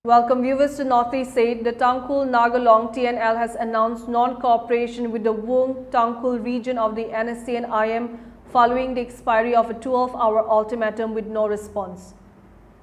Welcome viewers to Northeast 8. The Tangkhul Nagalong TNL has announced non-cooperation with the Wung Tangkhul region of the NSC and IM following the expiry of a 12-hour ultimatum with no response.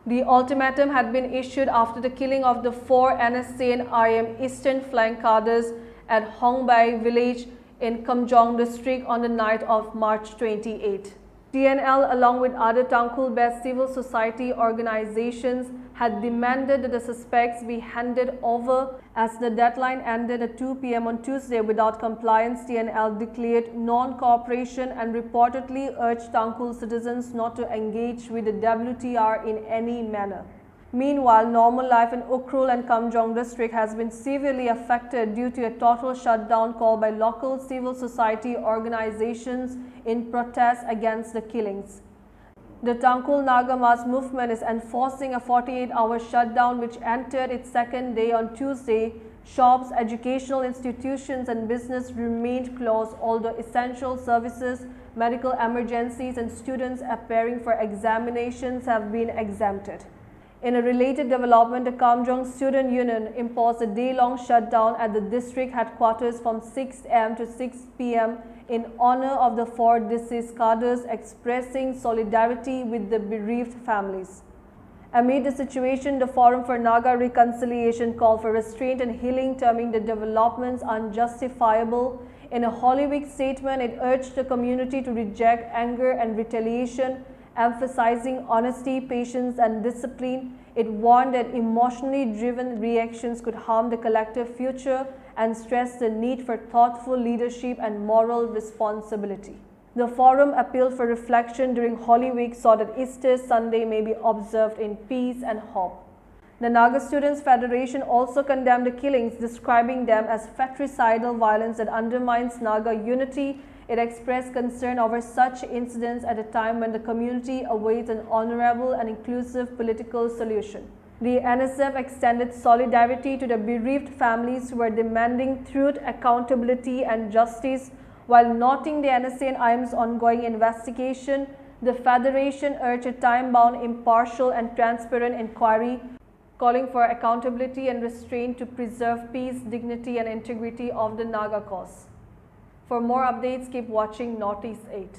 The ultimatum had been issued after the killing of the 4 NSC and IM Eastern Flank cadres at Hongbai village in Kamjong district on the night of March 28. TNL, along with other Tangkhul-based civil society organizations, had demanded that the suspects be handed over. As the deadline ended at 2 p.m. on Tuesday without compliance, TNL declared non-cooperation and reportedly urged Tangkhul citizens not to engage with the WTR in any manner. Meanwhile, normal life in Ukhrul and Kamjong district has been severely affected due to a total shutdown called by local civil society organizations in protest against the killings. The Tangkhul Naga Mass movement is enforcing a 48-hour shutdown which entered its second day on Tuesday. Shops, educational institutions and business remained closed, although essential services, medical emergencies and students appearing for examinations have been exempted. In a related development, the Kamjong Student Union imposed a day-long shutdown at the district headquarters from 6 am to 6 p.m. in honor of the 4 deceased cadres, expressing solidarity with the bereaved families. Amid the situation, the Forum for Naga Reconciliation called for restraint and healing, terming the developments unjustifiable. In a Holy Week statement, it urged the community to reject anger and retaliation, emphasizing honesty, patience and discipline. It warned that emotionally driven reactions could harm the collective future and stressed the need for thoughtful leadership and moral responsibility. The forum appealed for reflection during Holy Week so that Easter Sunday may be observed in peace and hope. The Naga Students Federation also condemned the killings, describing them as fratricidal violence that undermines Naga unity. It expressed concern over such incidents at a time when the community awaits an honorable and inclusive political solution. The NSF extended solidarity to the bereaved families who are demanding truth, accountability and justice. While noting the NSC and IM's ongoing investigation, the Federation urged a time-bound, impartial and transparent inquiry, calling for accountability and restraint to preserve peace, dignity and integrity of the Naga cause. For more updates, keep watching Northeast 8.